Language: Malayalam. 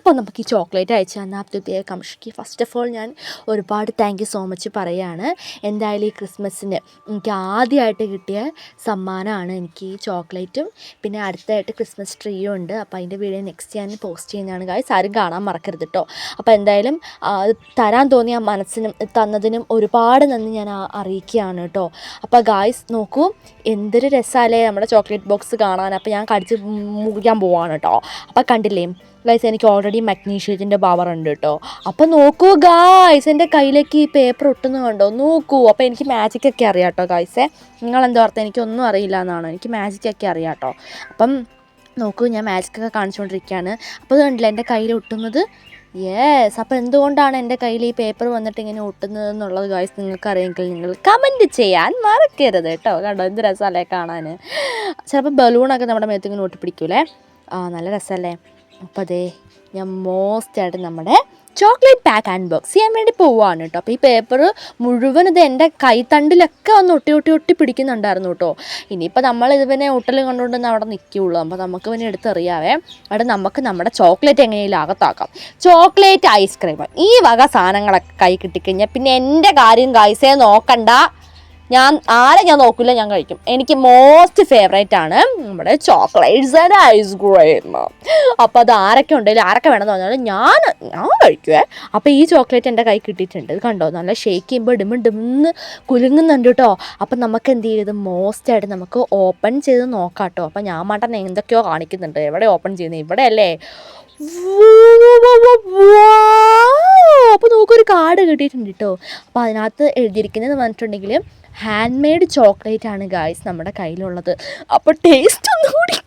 അപ്പോൾ നമുക്ക് ഈ ചോക്ലേറ്റ് അയച്ചു തന്ന അബ്ദുൽ കംഷിക്ക് ഫസ്റ്റ് ഓഫ് ഓൾ ഞാൻ ഒരുപാട് താങ്ക് യു സോ മച്ച് പറയുകയാണ്. എന്തായാലും ഈ ക്രിസ്മസിന് എനിക്ക് ആദ്യമായിട്ട് കിട്ടിയ സമ്മാനമാണ് എനിക്ക് ഈ ചോക്ലേറ്റും. പിന്നെ അടുത്തായിട്ട് ക്രിസ്മസ് ട്രീയും ഉണ്ട്. അപ്പോൾ അതിൻ്റെ വീഡിയോ നെക്സ്റ്റ് ഞാൻ പോസ്റ്റ് ചെയ്യുന്നതാണ് ഗായ്സ്. ആരും കാണാൻ മറക്കരുത് കേട്ടോ. അപ്പോൾ എന്തായാലും തരാൻ തോന്നിയ മനസ്സിനും തന്നതിനും ഒരുപാട് നന്ദി ഞാൻ അറിയിക്കുകയാണ് കേട്ടോ. അപ്പോൾ ഗായ്സ് നോക്കൂ, എന്തൊരു രസമല്ലേ നമ്മുടെ ചോക്ലേറ്റ് ബോക്സ് കാണാൻ. അപ്പോൾ ഞാൻ കടിച്ച് മുറിക്കാൻ പോവാണ് കേട്ടോ. അപ്പോൾ കണ്ടില്ലേ ഗൈസ്, എനിക്ക് ഓൾറെഡി മഗ്നീഷ്യത്തിൻ്റെ പവർ ഉണ്ട് കേട്ടോ. അപ്പോൾ നോക്കൂ ഗായ്സ്, എൻ്റെ കയ്യിലേക്ക് ഈ പേപ്പർ ഒട്ടുന്നത് കണ്ടോ, നോക്കൂ. അപ്പോൾ എനിക്ക് മാജിക്കൊക്കെ അറിയാം കേട്ടോ ഗായ്സേ. നിങ്ങളെന്താ ഓർത്ത്, എനിക്കൊന്നും അറിയില്ല എന്നാണ്, എനിക്ക് മാജിക്കൊക്കെ അറിയാം കേട്ടോ. അപ്പം നോക്കൂ, ഞാൻ മാജിക്കൊക്കെ കാണിച്ചുകൊണ്ടിരിക്കുകയാണ്. അപ്പോൾ കണ്ടില്ല എൻ്റെ കയ്യിൽ ഒട്ടുന്നത്. യെസ്, അപ്പോൾ എന്തുകൊണ്ടാണ് എൻ്റെ കയ്യിൽ ഈ പേപ്പർ വന്നിട്ട് ഇങ്ങനെ ഒട്ടുന്നത് എന്നുള്ളത് ഗായ്സ് നിങ്ങൾക്ക് അറിയെങ്കിൽ നിങ്ങൾ കമൻറ്റ് ചെയ്യാൻ മറക്കരുത് കേട്ടോ. കണ്ടോ എന്ത് രസമല്ലേ കാണാൻ. ചിലപ്പോൾ ബലൂണൊക്കെ നമ്മുടെ മേത്ത് ഇങ്ങനെ ഒട്ടിപ്പിടിക്കൂലേ. നല്ല രസമല്ലേ. അപ്പോൾ അതേ ഞാൻ മോസ്റ്റായിട്ട് നമ്മുടെ ചോക്ലേറ്റ് പാക്ക് അൺബോക്സ് ചെയ്യാൻ വേണ്ടി പോവുകയാണ് കേട്ടോ. അപ്പോൾ ഈ പേപ്പർ മുഴുവൻ ഇത് എൻ്റെ കൈത്തണ്ടിലൊക്കെ ഒന്ന് ഒട്ടി പിടിക്കുന്നുണ്ടായിരുന്നു കേട്ടോ. ഇനിയിപ്പോൾ നമ്മൾ ഇതിനെ ഒട്ടൽ കണ്ടുകൊണ്ടൊന്നും അവിടെ നിൽക്കുകയുള്ളൂ. അപ്പോൾ നമുക്ക് പിന്നെ എടുത്തെറിയാവേ. അവിടെ നമുക്ക് നമ്മുടെ ചോക്ലേറ്റ് എങ്ങനെയെങ്കിലും അകത്താക്കാം. ചോക്ലേറ്റ് ഐസ്ക്രീം ഈ വക സാധനങ്ങളൊക്കെ കൈ കിട്ടിക്കഴിഞ്ഞാൽ പിന്നെ എൻ്റെ കാര്യം ഗൈസേ നോക്കണ്ട. ഞാൻ നോക്കില്ല, ഞാൻ കഴിക്കും. എനിക്ക് മോസ്റ്റ് ഫേവറേറ്റ് ആണ് നമ്മുടെ ചോക്ലേറ്റ്സ് ആൻഡ് ഐസ്ക്രീം. അപ്പോൾ അത് ആരൊക്കെ ഉണ്ടെങ്കിലും ആരൊക്കെ വേണമെന്ന് പറഞ്ഞാൽ ഞാൻ കഴിക്കുവേ. അപ്പോൾ ഈ ചോക്ലേറ്റ് എൻ്റെ കൈ കിട്ടിയിട്ടുണ്ട്. ഇത് കണ്ടോ, നല്ല ഷേക്ക് ചെയ്യുമ്പോൾ ഡിമെന്ന് കുലുങ്ങുന്നുണ്ട് കേട്ടോ. അപ്പം നമുക്ക് എന്ത് ചെയ്ത് മോസ്റ്റായിട്ട് നമുക്ക് ഓപ്പൺ ചെയ്ത് നോക്കാം കേട്ടോ. അപ്പം ഞാൻ മട്ടൻ എന്തൊക്കെയോ കാണിക്കുന്നുണ്ട്. എവിടെ ഓപ്പൺ ചെയ്യുന്നത്, ഇവിടെ അല്ലേ. അപ്പോൾ നമുക്കൊരു കാർഡ് കിട്ടിയിട്ടുണ്ട് കേട്ടോ. അപ്പോൾ അതിനകത്ത് എഴുതിയിരിക്കുന്നത് പറഞ്ഞിട്ടുണ്ടെങ്കിൽ ഹാൻഡ് മെയ്ഡ് ചോക്ലേറ്റ് ആണ് ഗായ്സ് നമ്മുടെ കയ്യിലുള്ളത്. അപ്പോൾ ടേസ്റ്റ് ഒന്നും കൂടി